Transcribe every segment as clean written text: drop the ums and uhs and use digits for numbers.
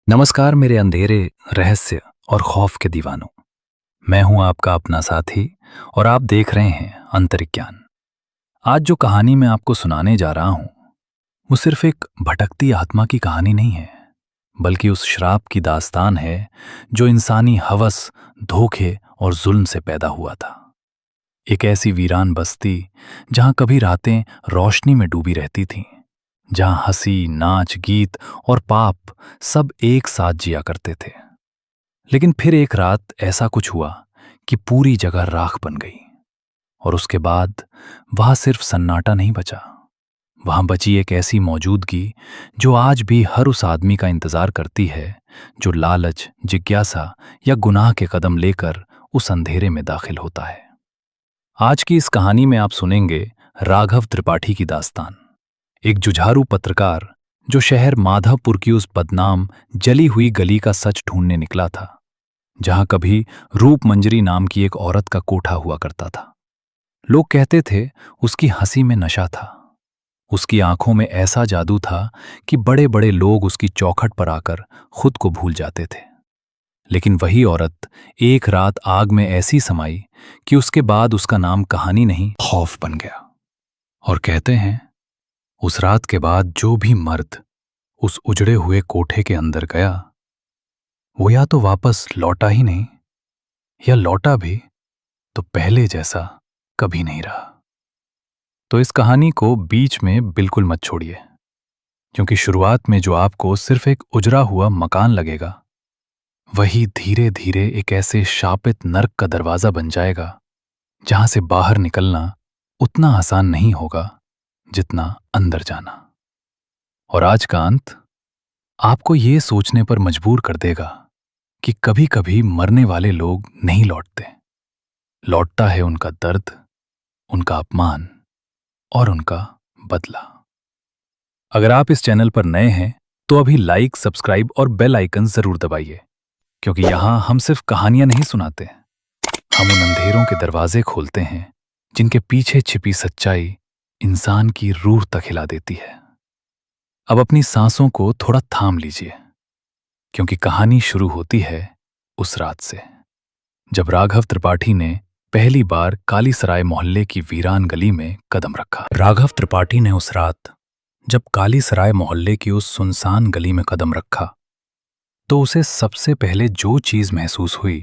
नमस्कार मेरे अंधेरे रहस्य और खौफ के दीवानों। मैं हूं आपका अपना साथी और आप देख रहे हैं अंतरिज्ञान। आज जो कहानी मैं आपको सुनाने जा रहा हूं वो सिर्फ एक भटकती आत्मा की कहानी नहीं है, बल्कि उस श्राप की दास्तान है जो इंसानी हवस, धोखे और जुल्म से पैदा हुआ था। एक ऐसी वीरान बस्ती जहां कभी रातें रोशनी में डूबी रहती थीं, जहां हंसी, नाच, गीत और पाप सब एक साथ जिया करते थे। लेकिन फिर एक रात ऐसा कुछ हुआ कि पूरी जगह राख बन गई। और उसके बाद वहां सिर्फ सन्नाटा नहीं बचा, वहां बची एक ऐसी मौजूदगी जो आज भी हर उस आदमी का इंतजार करती है जो लालच, जिज्ञासा या गुनाह के कदम लेकर उस अंधेरे में दाखिल होता है। आज की इस कहानी में आप सुनेंगे राघव त्रिपाठी की दास्तान, एक जुझारू पत्रकार जो शहर माधवपुर की उस बदनाम जली हुई गली का सच ढूंढने निकला था, जहां कभी रूप मंजरी नाम की एक औरत का कोठा हुआ करता था। लोग कहते थे उसकी हंसी में नशा था, उसकी आंखों में ऐसा जादू था कि बड़े बड़े लोग उसकी चौखट पर आकर खुद को भूल जाते थे। लेकिन वही औरत एक रात आग में ऐसी समाई कि उसके बाद उसका नाम कहानी नहीं, खौफ बन गया। और कहते हैं उस रात के बाद जो भी मर्द उस उजड़े हुए कोठे के अंदर गया, वो या तो वापस लौटा ही नहीं, या लौटा भी तो पहले जैसा कभी नहीं रहा। तो इस कहानी को बीच में बिल्कुल मत छोड़िए, क्योंकि शुरुआत में जो आपको सिर्फ एक उजड़ा हुआ मकान लगेगा, वही धीरे धीरे एक ऐसे शापित नर्क का दरवाजा बन जाएगा जहां से बाहर निकलना उतना आसान नहीं होगा जितना अंदर जाना। और आज का अंत आपको ये सोचने पर मजबूर कर देगा कि कभी कभी मरने वाले लोग नहीं लौटते, लौटता है उनका दर्द, उनका अपमान और उनका बदला। अगर आप इस चैनल पर नए हैं तो अभी लाइक, सब्सक्राइब और बेल आइकन जरूर दबाइए, क्योंकि यहां हम सिर्फ कहानियां नहीं सुनाते, हम उन अंधेरों के दरवाजे खोलते हैं जिनके पीछे छिपी सच्चाई इंसान की रूह तक हिला देती है। अब अपनी सांसों को थोड़ा थाम लीजिए, क्योंकि कहानी शुरू होती है उस रात से जब राघव त्रिपाठी ने पहली बार कालीसराय मोहल्ले की वीरान गली में कदम रखा। राघव त्रिपाठी ने उस रात जब कालीसराय मोहल्ले की उस सुनसान गली में कदम रखा, तो उसे सबसे पहले जो चीज महसूस हुई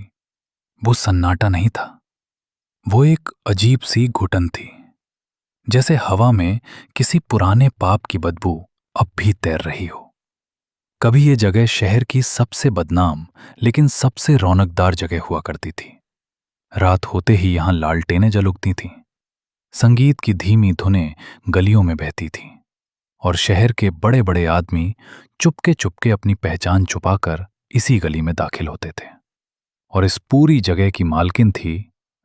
वो सन्नाटा नहीं था, वो एक अजीब सी घुटन थी, जैसे हवा में किसी पुराने पाप की बदबू अब भी तैर रही हो। कभी ये जगह शहर की सबसे बदनाम लेकिन सबसे रौनकदार जगह हुआ करती थी। रात होते ही यहां लालटेनें जल उठती थीं, संगीत की धीमी धुनें गलियों में बहती थीं, और शहर के बड़े बड़े आदमी चुपके चुपके अपनी पहचान छुपाकर इसी गली में दाखिल होते थे। और इस पूरी जगह की मालकिन थी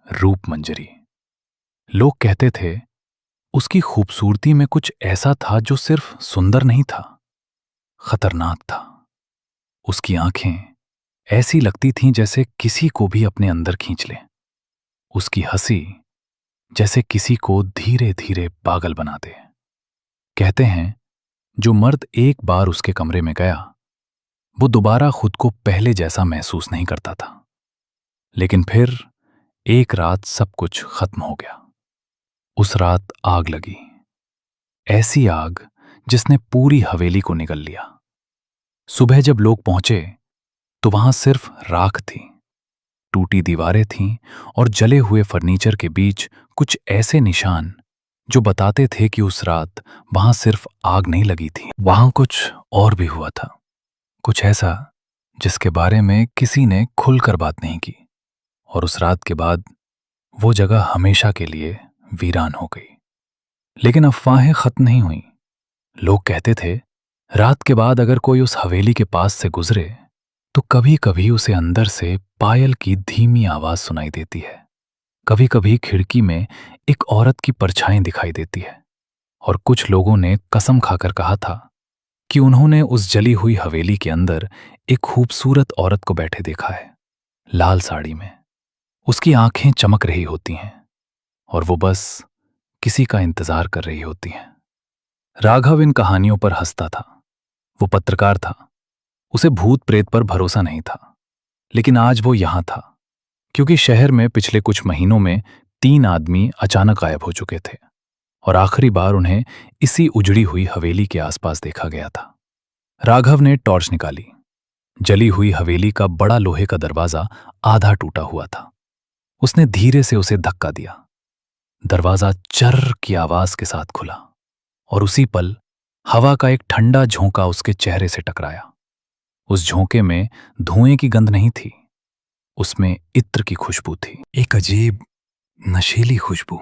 रूप मंजरी। लोग कहते थे उसकी खूबसूरती में कुछ ऐसा था जो सिर्फ सुंदर नहीं था, खतरनाक था। उसकी आंखें ऐसी लगती थीं जैसे किसी को भी अपने अंदर खींच ले, उसकी हंसी जैसे किसी को धीरे धीरे पागल बना दे। कहते हैं जो मर्द एक बार उसके कमरे में गया, वो दोबारा खुद को पहले जैसा महसूस नहीं करता था। लेकिन फिर एक रात सब कुछ खत्म हो गया। उस रात आग लगी, ऐसी आग जिसने पूरी हवेली को निगल लिया। सुबह जब लोग पहुंचे तो वहां सिर्फ राख थी, टूटी दीवारें थीं और जले हुए फर्नीचर के बीच कुछ ऐसे निशान जो बताते थे कि उस रात वहां सिर्फ आग नहीं लगी थी, वहां कुछ और भी हुआ था, कुछ ऐसा जिसके बारे में किसी ने खुलकर बात नहीं की। और उस रात के बाद वो जगह हमेशा के लिए वीरान हो गई। लेकिन अफवाहें खत्म नहीं हुईं। लोग कहते थे रात के बाद अगर कोई उस हवेली के पास से गुजरे तो कभी कभी उसे अंदर से पायल की धीमी आवाज सुनाई देती है, कभी कभी खिड़की में एक औरत की परछाई दिखाई देती है। और कुछ लोगों ने कसम खाकर कहा था कि उन्होंने उस जली हुई हवेली के अंदर एक खूबसूरत औरत को बैठे देखा है, लाल साड़ी में। उसकी आंखें चमक रही होती हैं और वो बस किसी का इंतजार कर रही होती हैं। राघव इन कहानियों पर हंसता था। वो पत्रकार था, उसे भूत प्रेत पर भरोसा नहीं था। लेकिन आज वो यहां था क्योंकि शहर में पिछले कुछ महीनों में 3 आदमी अचानक गायब हो चुके थे और आखिरी बार उन्हें इसी उजड़ी हुई हवेली के आसपास देखा गया था। राघव ने टॉर्च निकाली। जली हुई हवेली का बड़ा लोहे का दरवाजा आधा टूटा हुआ था। उसने धीरे से उसे धक्का दिया। दरवाजा चर्र की आवाज के साथ खुला और उसी पल हवा का एक ठंडा झोंका उसके चेहरे से टकराया। उस झोंके में धुएं की गंध नहीं थी, उसमें इत्र की खुशबू थी, एक अजीब नशीली खुशबू,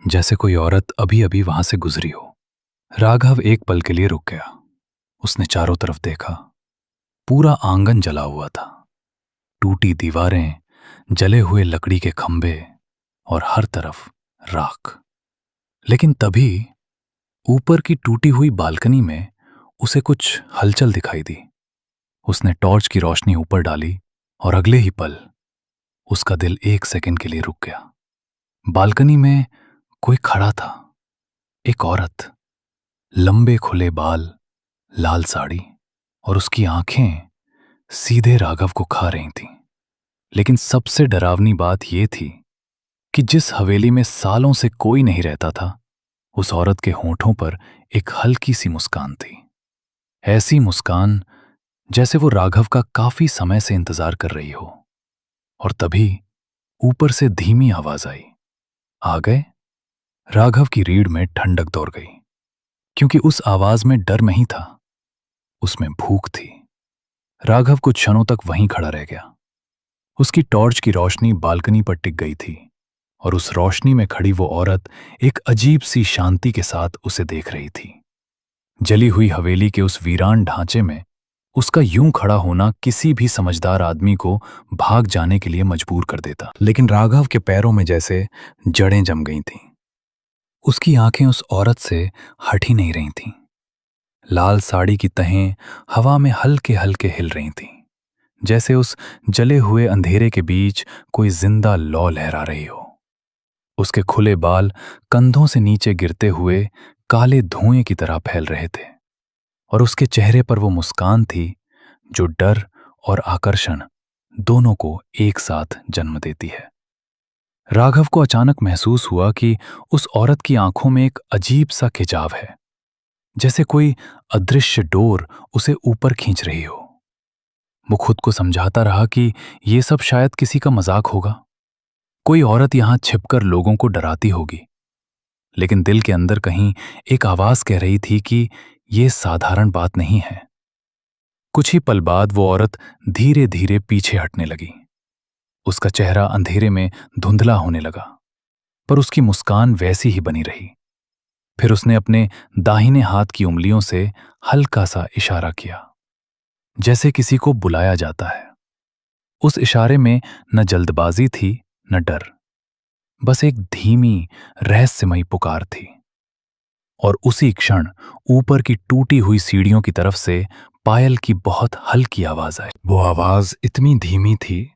जैसे कोई औरत अभी अभी वहां से गुजरी हो। राघव एक पल के लिए रुक गया। उसने चारों तरफ देखा। पूरा आंगन जला हुआ था, टूटी दीवारें, जले हुए लकड़ी के खंभे और हर तरफ राख। लेकिन तभी ऊपर की टूटी हुई बालकनी में उसे कुछ हलचल दिखाई दी। उसने टॉर्च की रोशनी ऊपर डाली और अगले ही पल उसका दिल एक सेकंड के लिए रुक गया। बालकनी में कोई खड़ा था, एक औरत, लंबे खुले बाल, लाल साड़ी और उसकी आंखें सीधे राघव को खा रही थीं। लेकिन सबसे डरावनी बात यह थी कि जिस हवेली में सालों से कोई नहीं रहता था, उस औरत के होंठों पर एक हल्की सी मुस्कान थी। ऐसी मुस्कान जैसे वो राघव का काफी समय से इंतजार कर रही हो। और तभी ऊपर से धीमी आवाज आई, आ गए। राघव की रीढ़ में ठंडक दौड़ गई, क्योंकि उस आवाज में डर नहीं था, उसमें भूख थी। राघव कुछ क्षणों तक वहीं खड़ा रह गया। उसकी टॉर्च की रोशनी बालकनी पर टिक गई थी और उस रोशनी में खड़ी वो औरत एक अजीब सी शांति के साथ उसे देख रही थी। जली हुई हवेली के उस वीरान ढांचे में उसका यूं खड़ा होना किसी भी समझदार आदमी को भाग जाने के लिए मजबूर कर देता। लेकिन राघव के पैरों में जैसे जड़ें जम गई थीं। उसकी आंखें उस औरत से हट ही नहीं रही थीं। लाल साड़ी की तहें हवा में हल्के हल्के हिल रही थीं, जैसे उस जले हुए अंधेरे के बीच कोई जिंदा लौ लहरा रही हो। उसके खुले बाल कंधों से नीचे गिरते हुए काले धुएं की तरह फैल रहे थे और उसके चेहरे पर वो मुस्कान थी जो डर और आकर्षण दोनों को एक साथ जन्म देती है। राघव को अचानक महसूस हुआ कि उस औरत की आंखों में एक अजीब सा खिंचाव है, जैसे कोई अदृश्य डोर उसे ऊपर खींच रही हो। वो खुद को समझाता रहा कि ये सब शायद किसी का मजाक होगा, कोई औरत यहां छिपकर लोगों को डराती होगी। लेकिन दिल के अंदर कहीं एक आवाज कह रही थी कि ये साधारण बात नहीं है। कुछ ही पल बाद वो औरत धीरे धीरे पीछे हटने लगी। उसका चेहरा अंधेरे में धुंधला होने लगा, पर उसकी मुस्कान वैसी ही बनी रही। फिर उसने अपने दाहिने हाथ की उंगलियों से हल्का सा इशारा किया, जैसे किसी को बुलाया जाता है। उस इशारे में न जल्दबाजी थी न डर, बस एक धीमी रहस्यमयी पुकार थी। और उसी क्षण ऊपर की टूटी हुई सीढ़ियों की तरफ से पायल की बहुत हल्की आवाज आई। वो आवाज इतनी धीमी थी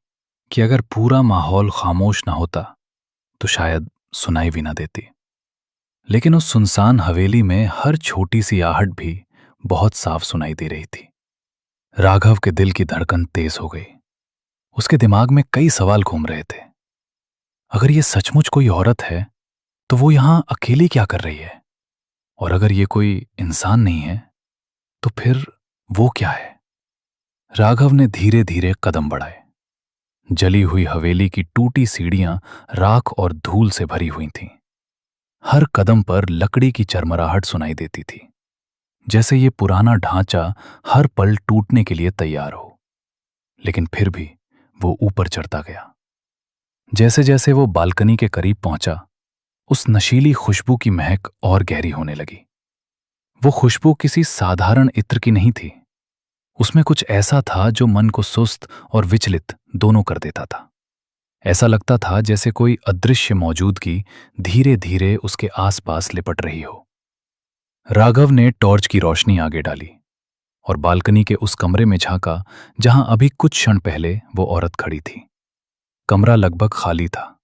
कि अगर पूरा माहौल खामोश ना होता तो शायद सुनाई भी ना देती। लेकिन उस सुनसान हवेली में हर छोटी सी आहट भी बहुत साफ सुनाई दे रही थी। राघव के दिल की धड़कन तेज हो गई। उसके दिमाग में कई सवाल घूम रहे थे। अगर ये सचमुच कोई औरत है तो वो यहां अकेली क्या कर रही है? और अगर ये कोई इंसान नहीं है तो फिर वो क्या है? राघव ने धीरे धीरे कदम बढ़ाए। जली हुई हवेली की टूटी सीढ़ियां राख और धूल से भरी हुई थीं। हर कदम पर लकड़ी की चरमराहट सुनाई देती थी, जैसे ये पुराना ढांचा हर पल टूटने के लिए तैयार हो। लेकिन फिर भी वो ऊपर चढ़ता गया। जैसे जैसे वो बालकनी के करीब पहुंचा, उस नशीली खुशबू की महक और गहरी होने लगी। वो खुशबू किसी साधारण इत्र की नहीं थी। उसमें कुछ ऐसा था जो मन को सुस्त और विचलित दोनों कर देता था। ऐसा लगता था जैसे कोई अदृश्य मौजूदगी धीरे धीरे उसके आसपास लिपट रही हो। राघव ने टॉर्च की रोशनी आगे डाली और बालकनी के उस कमरे में झांका जहां अभी कुछ क्षण पहले वो औरत खड़ी थी। कमरा लगभग खाली था।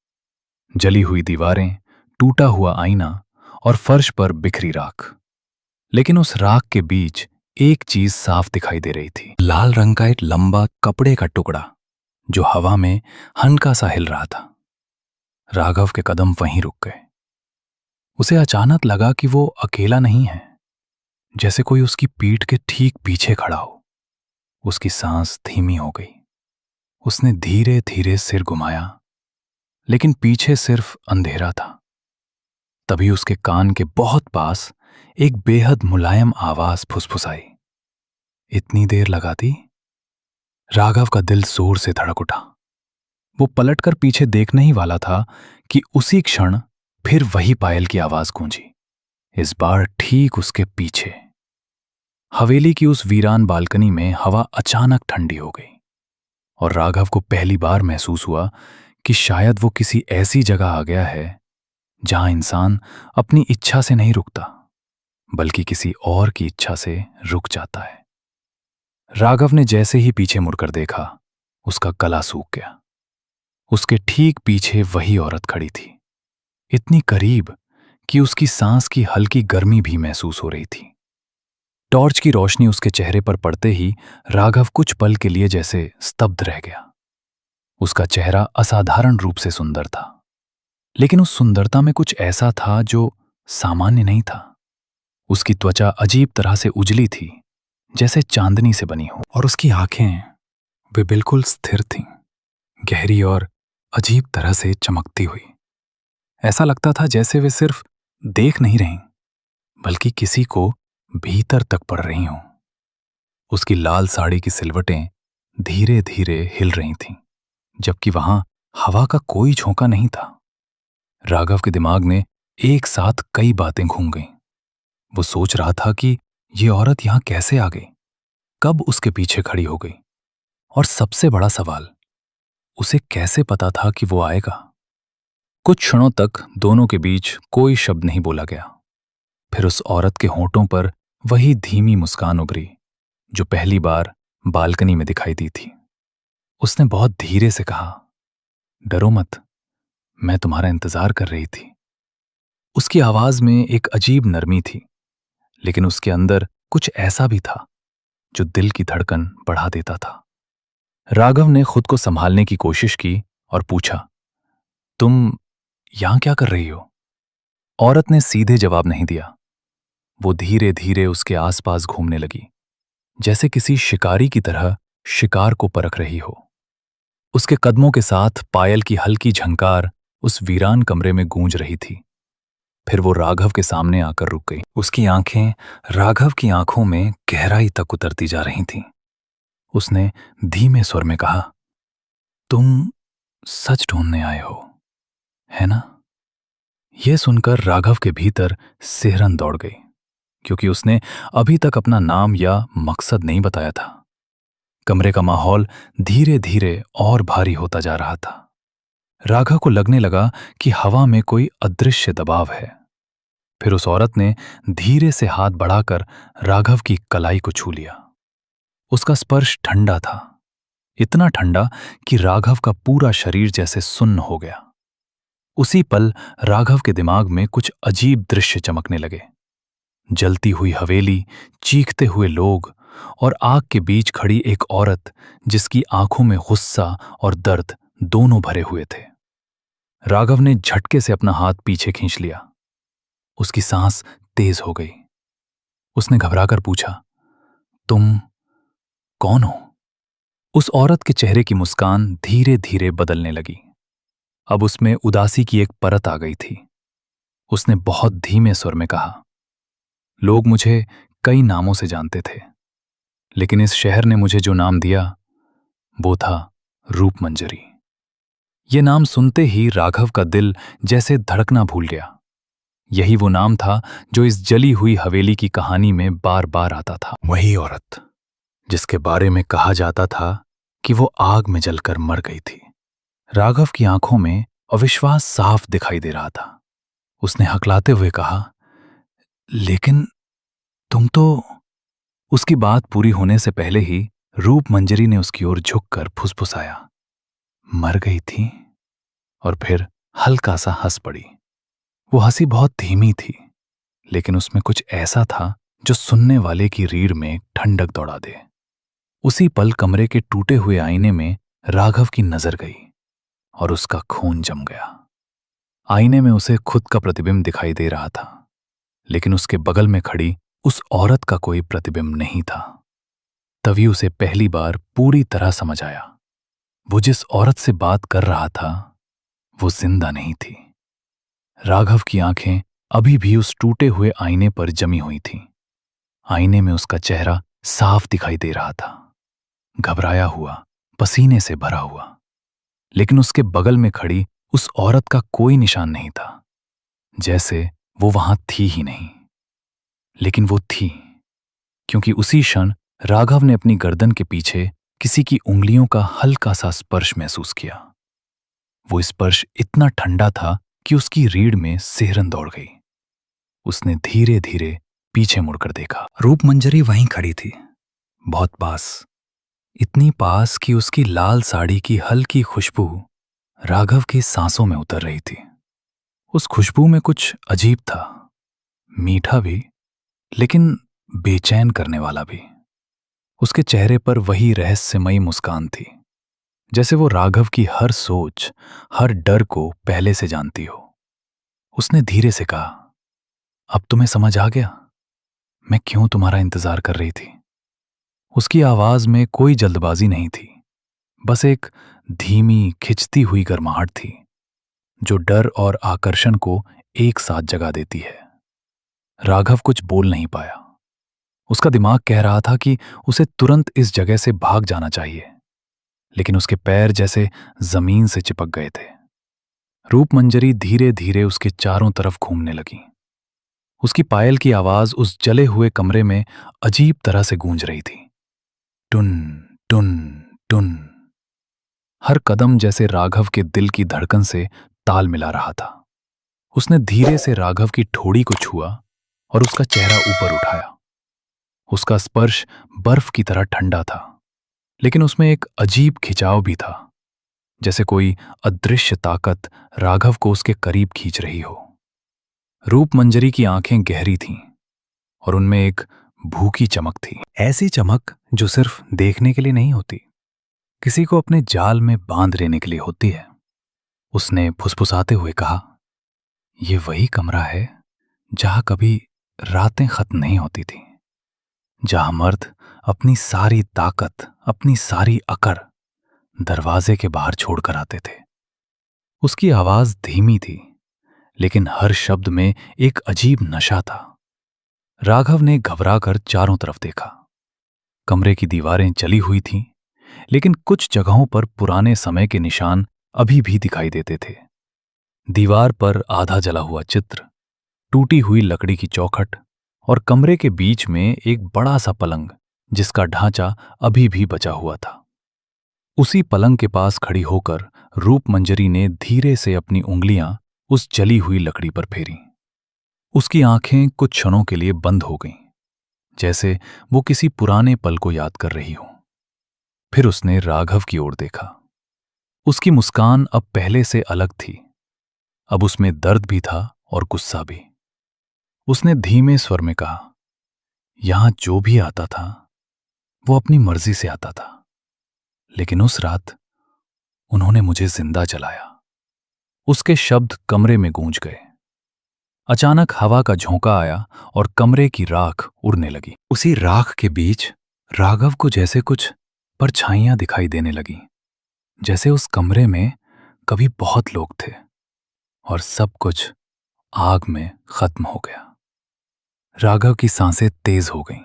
जली हुई दीवारें, टूटा हुआ आईना और फर्श पर बिखरी राख। लेकिन उस राख के बीच एक चीज साफ दिखाई दे रही थी, लाल रंग का एक लंबा कपड़े का टुकड़ा जो हवा में हल्का सा हिल रहा था। राघव के कदम वहीं रुक गए। उसे अचानक लगा कि वो अकेला नहीं है, जैसे कोई उसकी पीठ के ठीक पीछे खड़ा हो। उसकी सांस धीमी हो गई। उसने धीरे धीरे सिर घुमाया, लेकिन पीछे सिर्फ अंधेरा था। तभी उसके कान के बहुत पास एक बेहद मुलायम आवाज फुसफुसाई। इतनी देर लगा दी? राघव का दिल जोर से धड़क उठा। वो पलटकर पीछे देखने ही वाला था कि उसी क्षण फिर वही पायल की आवाज गूंजी, इस बार ठीक उसके पीछे। हवेली की उस वीरान बालकनी में हवा अचानक ठंडी हो गई और राघव को पहली बार महसूस हुआ कि शायद वो किसी ऐसी जगह आ गया है जहां इंसान अपनी इच्छा से नहीं रुकता, बल्कि किसी और की इच्छा से रुक जाता है। राघव ने जैसे ही पीछे मुड़कर देखा, उसका गला सूख गया। उसके ठीक पीछे वही औरत खड़ी थी, इतनी करीब कि उसकी सांस की हल्की गर्मी भी महसूस हो रही थी। टॉर्च की रोशनी उसके चेहरे पर पड़ते ही राघव कुछ पल के लिए जैसे स्तब्ध रह गया। उसका चेहरा असाधारण रूप से सुंदर था, लेकिन उस सुंदरता में कुछ ऐसा था जो सामान्य नहीं था। उसकी त्वचा अजीब तरह से उजली थी, जैसे चांदनी से बनी हो, और उसकी आंखें वे बिल्कुल स्थिर थीं, गहरी और अजीब तरह से चमकती हुई। ऐसा लगता था जैसे वे सिर्फ देख नहीं रहीं, बल्कि किसी को भीतर तक पड़ रही हों। उसकी लाल साड़ी की सिलवटें धीरे धीरे हिल रही थीं, जबकि वहां हवा का कोई झोंका नहीं था। राघव के दिमाग में एक साथ कई बातें घूम गईं। वो सोच रहा था कि ये औरत यहां कैसे आ गई, कब उसके पीछे खड़ी हो गई, और सबसे बड़ा सवाल, उसे कैसे पता था कि वो आएगा। कुछ क्षणों तक दोनों के बीच कोई शब्द नहीं बोला गया। फिर उस औरत के होंठों पर वही धीमी मुस्कान उभरी जो पहली बार बालकनी में दिखाई दी थी। उसने बहुत धीरे से कहा, डरो मत, मैं तुम्हारा इंतजार कर रही थी। उसकी आवाज में एक अजीब नरमी थी, लेकिन उसके अंदर कुछ ऐसा भी था जो दिल की धड़कन बढ़ा देता था। राघव ने खुद को संभालने की कोशिश की और पूछा, तुम यहां क्या कर रही हो? औरत ने सीधे जवाब नहीं दिया। वो धीरे धीरे उसके आसपास घूमने लगी, जैसे किसी शिकारी की तरह शिकार को परख रही हो। उसके कदमों के साथ पायल की हल्की झंकार उस वीरान कमरे में गूंज रही थी। फिर वो राघव के सामने आकर रुक गई। उसकी आंखें राघव की आंखों में गहराई तक उतरती जा रही थीं। उसने धीमे स्वर में कहा, तुम सच ढूंढने आए हो, है ना? यह सुनकर राघव के भीतर सिहरन दौड़ गई, क्योंकि उसने अभी तक अपना नाम या मकसद नहीं बताया था। कमरे का माहौल धीरे धीरे और भारी होता जा रहा था। राघव को लगने लगा कि हवा में कोई अदृश्य दबाव है। फिर उस औरत ने धीरे से हाथ बढ़ाकर राघव की कलाई को छू लिया। उसका स्पर्श ठंडा था, इतना ठंडा कि राघव का पूरा शरीर जैसे सुन्न हो गया। उसी पल राघव के दिमाग में कुछ अजीब दृश्य चमकने लगे। जलती हुई हवेली, चीखते हुए लोग और आग के बीच खड़ी एक औरत जिसकी आंखों में गुस्सा और दर्द दोनों भरे हुए थे। राघव ने झटके से अपना हाथ पीछे खींच लिया। उसकी सांस तेज हो गई। उसने घबराकर पूछा, तुम कौन हो? उस औरत के चेहरे की मुस्कान धीरे धीरे बदलने लगी। अब उसमें उदासी की एक परत आ गई थी। उसने बहुत धीमे स्वर में कहा, लोग मुझे कई नामों से जानते थे, लेकिन इस शहर ने मुझे जो नाम दिया वो था रूपमंजरी। ये नाम सुनते ही राघव का दिल जैसे धड़कना भूल गया। यही वो नाम था जो इस जली हुई हवेली की कहानी में बार बार आता था। वही औरत जिसके बारे में कहा जाता था कि वो आग में जलकर मर गई थी। राघव की आंखों में अविश्वास साफ दिखाई दे रहा था। उसने हकलाते हुए कहा, लेकिन तुम तो... उसकी बात पूरी होने से पहले ही रूपमंजरी ने उसकी ओर झुककर फुसफुसाया, मर गई थी? और फिर हल्का सा हंस पड़ी। वो हंसी बहुत धीमी थी, लेकिन उसमें कुछ ऐसा था जो सुनने वाले की रीढ़ में ठंडक दौड़ा दे। उसी पल कमरे के टूटे हुए आईने में राघव की नजर गई और उसका खून जम गया। आईने में उसे खुद का प्रतिबिंब दिखाई दे रहा था, लेकिन उसके बगल में खड़ी उस औरत का कोई प्रतिबिंब नहीं था। तभी उसे पहली बार पूरी तरह समझ आया, वो जिस औरत से बात कर रहा था वो जिंदा नहीं थी। राघव की आंखें अभी भी उस टूटे हुए आईने पर जमी हुई थीं। आईने में उसका चेहरा साफ दिखाई दे रहा था, घबराया हुआ, पसीने से भरा हुआ। लेकिन उसके बगल में खड़ी उस औरत का कोई निशान नहीं था, जैसे वो वहां थी ही नहीं। लेकिन वो थी, क्योंकि उसी क्षण राघव ने अपनी गर्दन के पीछे किसी की उंगलियों का हल्का सा स्पर्श महसूस किया। वो स्पर्श इतना ठंडा था कि उसकी रीढ़ में सिहरन दौड़ गई। उसने धीरे धीरे पीछे मुड़कर देखा। रूपमंजरी वहीं खड़ी थी, बहुत पास, इतनी पास कि उसकी लाल साड़ी की हल्की खुशबू राघव की सांसों में उतर रही थी। उस खुशबू में कुछ अजीब था, मीठा भी, लेकिन बेचैन करने वाला भी। उसके चेहरे पर वही रहस्यमयी मुस्कान थी, जैसे वो राघव की हर सोच, हर डर को पहले से जानती हो। उसने धीरे से कहा, अब तुम्हें समझ आ गया मैं क्यों तुम्हारा इंतजार कर रही थी। उसकी आवाज में कोई जल्दबाजी नहीं थी, बस एक धीमी खिंचती हुई गर्माहट थी जो डर और आकर्षण को एक साथ जगा देती है। राघव कुछ बोल नहीं पाया। उसका दिमाग कह रहा था कि उसे तुरंत इस जगह से भाग जाना चाहिए, लेकिन उसके पैर जैसे जमीन से चिपक गए थे। रूपमंजरी धीरे धीरे उसके चारों तरफ घूमने लगी। उसकी पायल की आवाज उस जले हुए कमरे में अजीब तरह से गूंज रही थी, टुन टुन टुन। हर कदम जैसे राघव के दिल की धड़कन से ताल मिला रहा था। उसने धीरे से राघव की ठोड़ी को छुआ और उसका चेहरा ऊपर उठाया। उसका स्पर्श बर्फ की तरह ठंडा था, लेकिन उसमें एक अजीब खिंचाव भी था, जैसे कोई अदृश्य ताकत राघव को उसके करीब खींच रही हो। रूपमंजरी की आंखें गहरी थीं और उनमें एक भूखी चमक थी, ऐसी चमक जो सिर्फ देखने के लिए नहीं होती, किसी को अपने जाल में बांध लेने के लिए होती है। उसने फुसफुसाते हुए कहा, यह वही कमरा है जहां कभी रातें खत्म नहीं होती थी, जहां मर्द अपनी सारी ताकत, अपनी सारी अकड़ दरवाजे के बाहर छोड़कर आते थे। उसकी आवाज धीमी थी, लेकिन हर शब्द में एक अजीब नशा था। राघव ने घबराकर चारों तरफ देखा। कमरे की दीवारें जली हुई थीं, लेकिन कुछ जगहों पर पुराने समय के निशान अभी भी दिखाई देते थे। दीवार पर आधा जला हुआ चित्र, टूटी हुई लकड़ी की चौखट और कमरे के बीच में एक बड़ा सा पलंग जिसका ढांचा अभी भी बचा हुआ था। उसी पलंग के पास खड़ी होकर रूपमंजरी ने धीरे से अपनी उंगलियां उस जली हुई लकड़ी पर फेरी। उसकी आंखें कुछ क्षणों के लिए बंद हो गईं, जैसे वो किसी पुराने पल को याद कर रही हो। फिर उसने राघव की ओर देखा। उसकी मुस्कान अब पहले से अलग थी। अब उसमें दर्द भी था और गुस्सा भी। उसने धीमे स्वर में कहा, यहां जो भी आता था वो अपनी मर्जी से आता था, लेकिन उस रात उन्होंने मुझे जिंदा जलाया। उसके शब्द कमरे में गूंज गए। अचानक हवा का झोंका आया और कमरे की राख उड़ने लगी। उसी राख के बीच राघव को जैसे कुछ परछाइयां दिखाई देने लगीं, जैसे उस कमरे में कभी बहुत लोग थे और सब कुछ आग में खत्म हो गया। राघव की सांसें तेज हो गईं।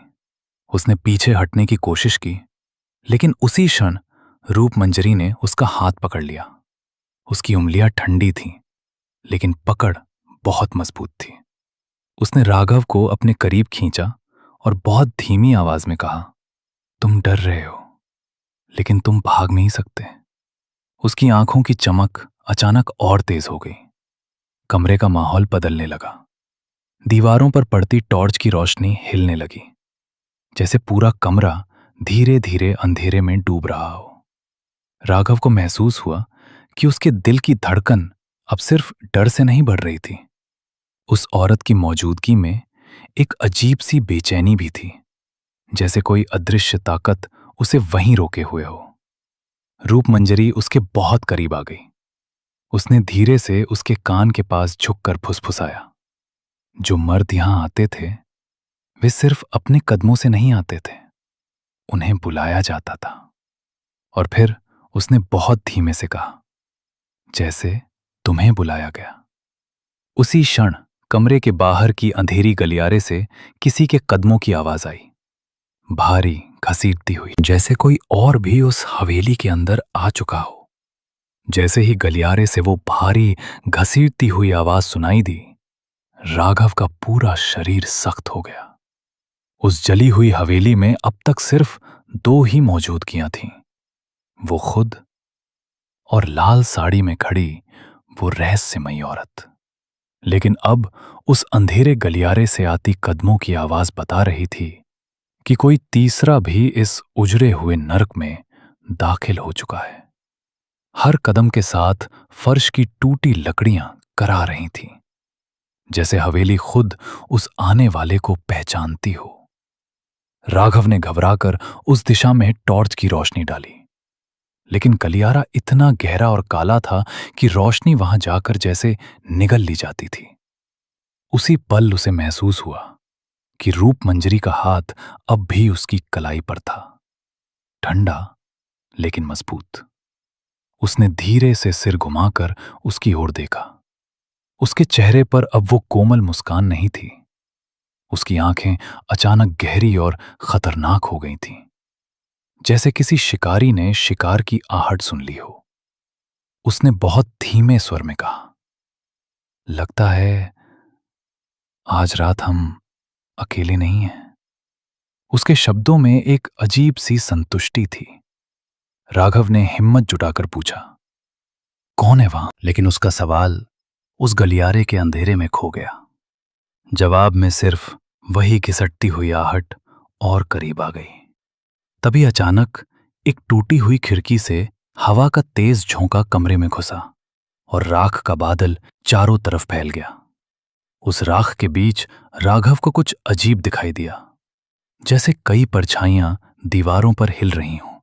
उसने पीछे हटने की कोशिश की, लेकिन उसी क्षण रूपमंजरी ने उसका हाथ पकड़ लिया। उसकी उंगलियां ठंडी थीं, लेकिन पकड़ बहुत मजबूत थी। उसने राघव को अपने करीब खींचा और बहुत धीमी आवाज में कहा, तुम डर रहे हो, लेकिन तुम भाग नहीं सकते। उसकी आंखों की चमक अचानक और तेज हो गई। कमरे का माहौल बदलने लगा। दीवारों पर पड़ती टॉर्च की रोशनी हिलने लगी, जैसे पूरा कमरा धीरे धीरे अंधेरे में डूब रहा हो। राघव को महसूस हुआ कि उसके दिल की धड़कन अब सिर्फ डर से नहीं बढ़ रही थी, उस औरत की मौजूदगी में एक अजीब सी बेचैनी भी थी, जैसे कोई अदृश्य ताकत उसे वहीं रोके हुए हो। रूपमंजरी उसके बहुत करीब आ गई। उसने धीरे से उसके कान के पास झुककर फुसफुसाया, जो मर्द यहां आते थे वे सिर्फ अपने कदमों से नहीं आते थे, उन्हें बुलाया जाता था। और फिर उसने बहुत धीमे से कहा, जैसे तुम्हें बुलाया गया। उसी क्षण कमरे के बाहर की अंधेरी गलियारे से किसी के कदमों की आवाज आई, भारी घसीटती हुई, जैसे कोई और भी उस हवेली के अंदर आ चुका हो। जैसे ही गलियारे से वो भारी घसीटती हुई आवाज सुनाई दी, राघव का पूरा शरीर सख्त हो गया। उस जली हुई हवेली में अब तक सिर्फ दो ही मौजूदगियां थीं, वो खुद और लाल साड़ी में खड़ी वो रहस्यमयी औरत। लेकिन अब उस अंधेरे गलियारे से आती कदमों की आवाज बता रही थी कि कोई तीसरा भी इस उजड़े हुए नरक में दाखिल हो चुका है। हर कदम के साथ फर्श की टूटी लकड़ियां करा रही थीं, जैसे हवेली खुद उस आने वाले को पहचानती हो। राघव ने घबराकर उस दिशा में टॉर्च की रोशनी डाली, लेकिन गलियारा इतना गहरा और काला था कि रोशनी वहां जाकर जैसे निगल ली जाती थी। उसी पल उसे महसूस हुआ कि रूपमंजरी का हाथ अब भी उसकी कलाई पर था, ठंडा लेकिन मजबूत। उसने धीरे से सिर घुमाकर उसकी ओर देखा। उसके चेहरे पर अब वो कोमल मुस्कान नहीं थी। उसकी आंखें अचानक गहरी और खतरनाक हो गई थीं, जैसे किसी शिकारी ने शिकार की आहट सुन ली हो। उसने बहुत धीमे स्वर में कहा, लगता है आज रात हम अकेले नहीं हैं। उसके शब्दों में एक अजीब सी संतुष्टि थी। राघव ने हिम्मत जुटाकर पूछा, कौन है वहां? लेकिन उसका सवाल उस गलियारे के अंधेरे में खो गया। जवाब में सिर्फ वही घिसटती हुई आहट और करीब आ गई। तभी अचानक एक टूटी हुई खिड़की से हवा का तेज झोंका कमरे में घुसा और राख का बादल चारों तरफ फैल गया। उस राख के बीच राघव को कुछ अजीब दिखाई दिया, जैसे कई परछाइयां दीवारों पर हिल रही हों।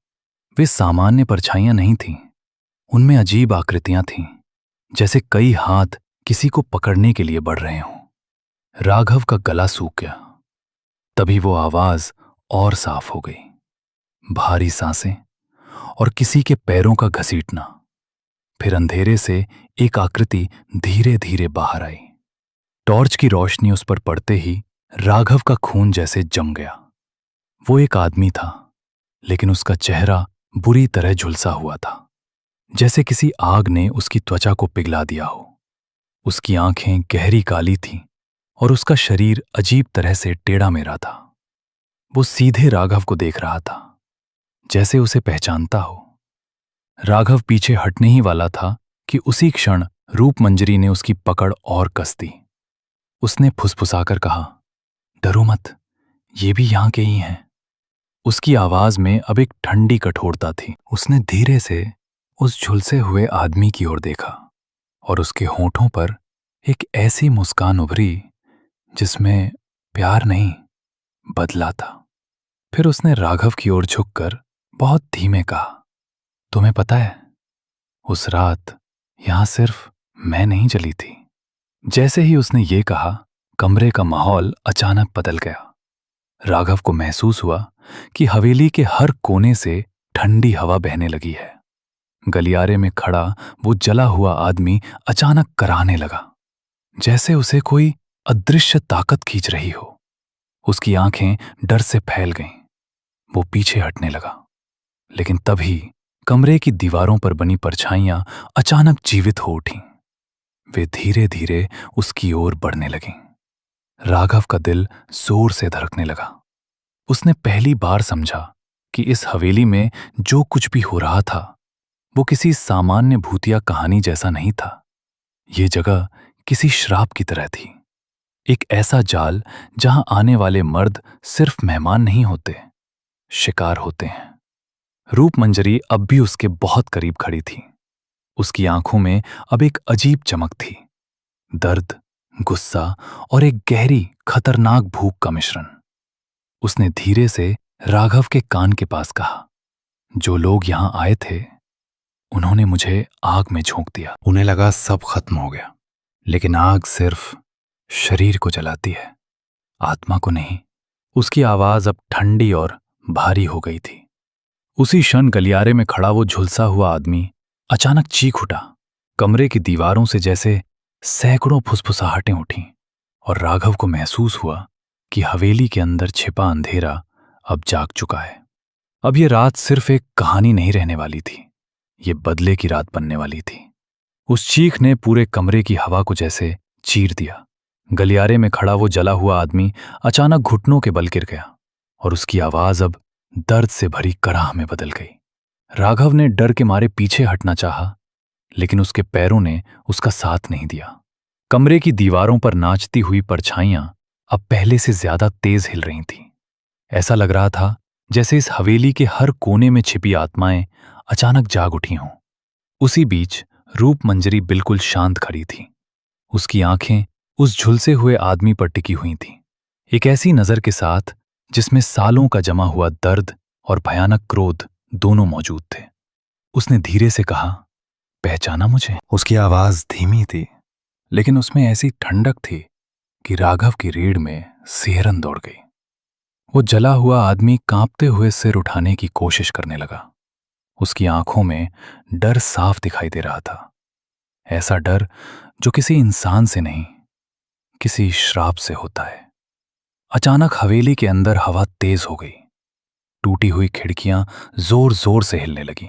वे सामान्य परछाइयां नहीं थीं, उनमें अजीब आकृतियां थीं, जैसे कई हाथ किसी को पकड़ने के लिए बढ़ रहे हों। राघव का गला सूख गया। तभी वो आवाज और साफ हो गई, भारी सांसें और किसी के पैरों का घसीटना। फिर अंधेरे से एक आकृति धीरे धीरे बाहर आई। टॉर्च की रोशनी उस पर पड़ते ही राघव का खून जैसे जम गया। वो एक आदमी था, लेकिन उसका चेहरा बुरी तरह झुलसा हुआ था, जैसे किसी आग ने उसकी त्वचा को पिघला दिया हो। उसकी आंखें गहरी काली थीं और उसका शरीर अजीब तरह से टेढ़ा मेढ़ा था। वो सीधे राघव को देख रहा था, जैसे उसे पहचानता हो। राघव पीछे हटने ही वाला था कि उसी क्षण रूपमंजरी ने उसकी पकड़ और कस दी। उसने फुसफुसाकर कहा, डरो मत, ये भी यहां के ही हैं। उसकी आवाज में अब एक ठंडी कठोरता थी। उसने धीरे से उस झुलसे हुए आदमी की ओर देखा और उसके होठों पर एक ऐसी मुस्कान उभरी जिसमें प्यार नहीं, बदला था। फिर उसने राघव की ओर झुककर बहुत धीमे कहा, तुम्हें पता है, उस रात यहां सिर्फ मैं नहीं जली थी। जैसे ही उसने ये कहा, कमरे का माहौल अचानक बदल गया। राघव को महसूस हुआ कि हवेली के हर कोने से ठंडी हवा बहने लगी है। गलियारे में खड़ा वो जला हुआ आदमी अचानक कराहने लगा, जैसे उसे कोई अदृश्य ताकत खींच रही हो। उसकी आंखें डर से फैल गईं। वो पीछे हटने लगा, लेकिन तभी कमरे की दीवारों पर बनी परछाइयां अचानक जीवित हो उठीं। वे धीरे धीरे उसकी ओर बढ़ने लगीं। राघव का दिल जोर से धड़कने लगा। उसने पहली बार समझा कि इस हवेली में जो कुछ भी हो रहा था वो किसी सामान्य भूतिया कहानी जैसा नहीं था। ये जगह किसी श्राप की तरह थी, एक ऐसा जाल जहां आने वाले मर्द सिर्फ मेहमान नहीं होते, शिकार होते हैं। रूपमंजरी अब भी उसके बहुत करीब खड़ी थी। उसकी आंखों में अब एक अजीब चमक थी, दर्द गुस्सा और एक गहरी खतरनाक भूख का मिश्रण। उसने धीरे से राघव के कान के पास कहा, जो लोग यहां आए थे उन्होंने मुझे आग में झोंक दिया। उन्हें लगा सब खत्म हो गया, लेकिन आग सिर्फ शरीर को जलाती है, आत्मा को नहीं। उसकी आवाज अब ठंडी और भारी हो गई थी। उसी क्षण गलियारे में खड़ा वो झुलसा हुआ आदमी अचानक चीख उठा। कमरे की दीवारों से जैसे सैकड़ों फुसफुसाहटें उठीं और राघव को महसूस हुआ कि हवेली के अंदर छिपा अंधेरा अब जाग चुका है। अब ये रात सिर्फ एक कहानी नहीं रहने वाली थी, ये बदले की रात बनने वाली थी। उस चीख ने पूरे कमरे की हवा को जैसे चीर दिया। गलियारे में खड़ा वो जला हुआ आदमी अचानक घुटनों के बल गिर गया और उसकी आवाज अब दर्द से भरी कराह में बदल गई। राघव ने डर के मारे पीछे हटना चाहा, लेकिन उसके पैरों ने उसका साथ नहीं दिया। कमरे की दीवारों पर नाचती हुई परछाइयां अब पहले से ज्यादा तेज हिल रही थीं। ऐसा लग रहा था जैसे इस हवेली के हर कोने में छिपी आत्माएं अचानक जाग उठी हों। उसी बीच रूप मंजरी बिल्कुल शांत खड़ी थी। उसकी आंखें उस झुलसे हुए आदमी पर टिकी हुई थीं, एक ऐसी नजर के साथ जिसमें सालों का जमा हुआ दर्द और भयानक क्रोध दोनों मौजूद थे। उसने धीरे से कहा, पहचाना मुझे? उसकी आवाज धीमी थी, लेकिन उसमें ऐसी ठंडक थी कि राघव की रीढ़ में सिहरन दौड़ गई। वो जला हुआ आदमी कांपते हुए सिर उठाने की कोशिश करने लगा। उसकी आंखों में डर साफ दिखाई दे रहा था, ऐसा डर जो किसी इंसान से नहीं, किसी श्राप से होता है। अचानक हवेली के अंदर हवा तेज हो गई। टूटी हुई खिड़कियां जोर जोर से हिलने लगीं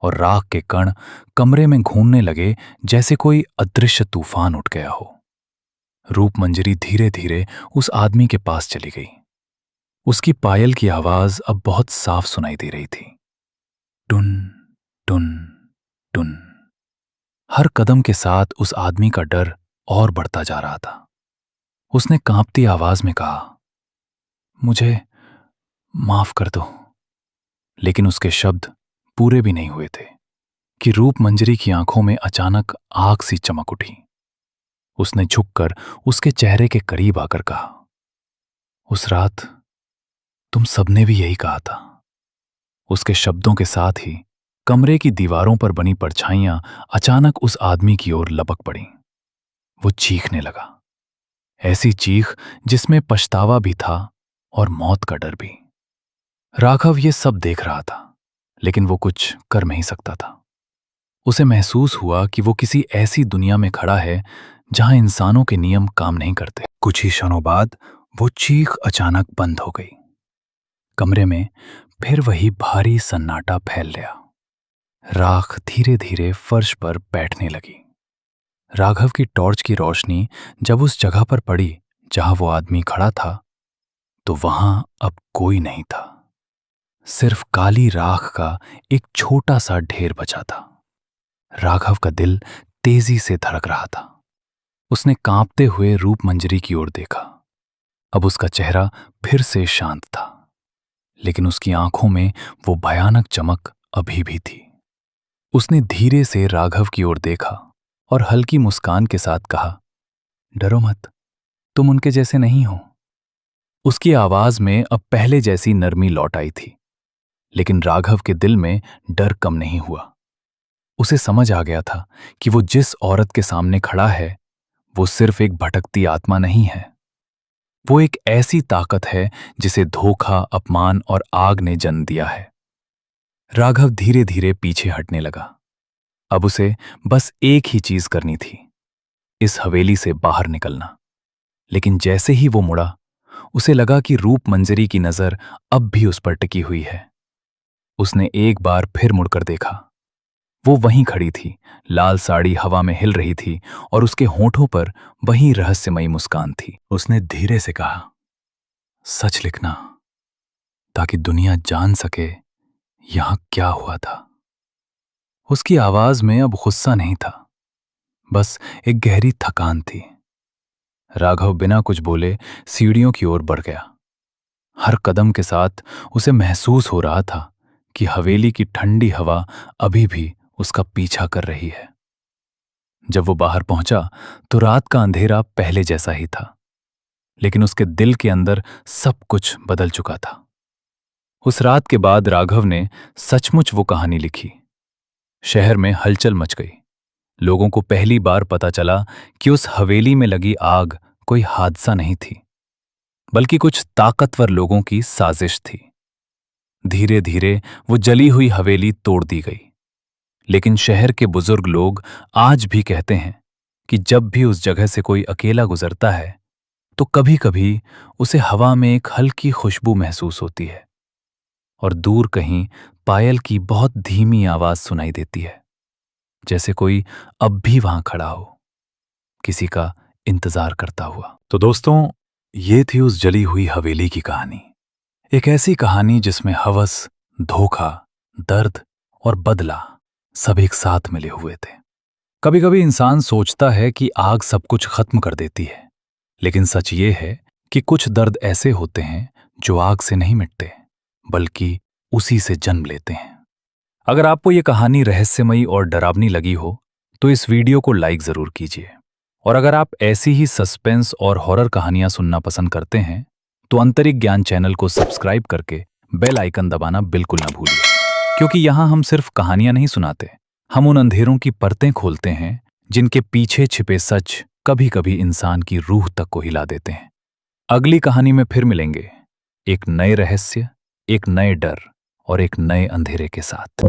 और राख के कण कमरे में घूमने लगे जैसे कोई अदृश्य तूफान उठ गया हो। रूप मंजरी धीरे धीरे उस आदमी के पास चली गई। उसकी पायल की आवाज अब बहुत साफ सुनाई दे रही थी, टुन टुन टुन। हर कदम के साथ उस आदमी का डर और बढ़ता जा रहा था। उसने कांपती आवाज में कहा, मुझे माफ कर दो। लेकिन उसके शब्द पूरे भी नहीं हुए थे कि रूप मंजरी की आंखों में अचानक आग सी चमक उठी। उसने झुककर उसके चेहरे के करीब आकर कहा, उस रात तुम सबने भी यही कहा था। उसके शब्दों के साथ ही कमरे की दीवारों पर बनी परछाइयां अचानक उस आदमी की ओर लपक पड़ीं। वो चीखने लगा, ऐसी चीख जिसमें पछतावा भी था और मौत का डर भी। राघव ये सब देख रहा था, लेकिन वो कुछ कर नहीं सकता था। उसे महसूस हुआ कि वो किसी ऐसी दुनिया में खड़ा है जहां इंसानों के नियम काम नहीं करते। कुछ ही क्षणों बाद वो चीख अचानक बंद हो गई। कमरे में फिर वही भारी सन्नाटा फैल गया। राख धीरे धीरे फर्श पर बैठने लगी। राघव की टॉर्च की रोशनी जब उस जगह पर पड़ी जहां वो आदमी खड़ा था, तो वहां अब कोई नहीं था। सिर्फ काली राख का एक छोटा सा ढेर बचा था। राघव का दिल तेजी से धड़क रहा था। उसने कांपते हुए रूप मंजरी की ओर देखा। अब उसका चेहरा फिर से शांत था, लेकिन उसकी आंखों में वो भयानक चमक अभी भी थी। उसने धीरे से राघव की ओर देखा और हल्की मुस्कान के साथ कहा, डरो मत, तुम उनके जैसे नहीं हो। उसकी आवाज में अब पहले जैसी नरमी लौट आई थी, लेकिन राघव के दिल में डर कम नहीं हुआ। उसे समझ आ गया था कि वो जिस औरत के सामने खड़ा है वो सिर्फ एक भटकती आत्मा नहीं है। वो एक ऐसी ताकत है जिसे धोखा, अपमान और आग ने जन्म दिया है। राघव धीरे धीरे पीछे हटने लगा। अब उसे बस एक ही चीज करनी थी, इस हवेली से बाहर निकलना। लेकिन जैसे ही वो मुड़ा, उसे लगा कि रूप मंजरी की नजर अब भी उस पर टिकी हुई है। उसने एक बार फिर मुड़कर देखा। वो वहीं खड़ी थी, लाल साड़ी हवा में हिल रही थी और उसके होठों पर वही रहस्यमयी मुस्कान थी। उसने धीरे से कहा, सच लिखना, ताकि दुनिया जान सके यहां क्या हुआ था। उसकी आवाज में अब गुस्सा नहीं था, बस एक गहरी थकान थी। राघव बिना कुछ बोले सीढ़ियों की ओर बढ़ गया। हर कदम के साथ उसे महसूस हो रहा था कि हवेली की ठंडी हवा अभी भी उसका पीछा कर रही है। जब वो बाहर पहुंचा तो रात का अंधेरा पहले जैसा ही था, लेकिन उसके दिल के अंदर सब कुछ बदल चुका था। उस रात के बाद राघव ने सचमुच वो कहानी लिखी। शहर में हलचल मच गई। लोगों को पहली बार पता चला कि उस हवेली में लगी आग कोई हादसा नहीं थी, बल्कि कुछ ताकतवर लोगों की साजिश थी। धीरे धीरे वो जली हुई हवेली तोड़ दी गई, लेकिन शहर के बुजुर्ग लोग आज भी कहते हैं कि जब भी उस जगह से कोई अकेला गुजरता है तो कभी कभी उसे हवा में एक हल्की खुशबू महसूस होती है और दूर कहीं पायल की बहुत धीमी आवाज सुनाई देती है, जैसे कोई अब भी वहां खड़ा हो, किसी का इंतजार करता हुआ। तो दोस्तों, ये थी उस जली हुई हवेली की कहानी। एक ऐसी कहानी जिसमें हवस, धोखा, दर्द और बदला सब एक साथ मिले हुए थे। कभी कभी इंसान सोचता है कि आग सब कुछ खत्म कर देती है, लेकिन सच ये है कि कुछ दर्द ऐसे होते हैं जो आग से नहीं मिटते, बल्कि उसी से जन्म लेते हैं। अगर आपको ये कहानी रहस्यमयी और डरावनी लगी हो तो इस वीडियो को लाइक जरूर कीजिए। और अगर आप ऐसी ही सस्पेंस और हॉरर कहानियां सुनना पसंद करते हैं तो अंतरिक ज्ञान चैनल को सब्सक्राइब करके बेल आइकन दबाना बिल्कुल ना भूलिए, क्योंकि यहां हम सिर्फ कहानियां नहीं सुनाते, हम उन अंधेरों की परतें खोलते हैं जिनके पीछे छिपे सच कभी कभी इंसान की रूह तक को हिला देते हैं। अगली कहानी में फिर मिलेंगे, एक नए रहस्य, एक नए डर और एक नए अंधेरे के साथ।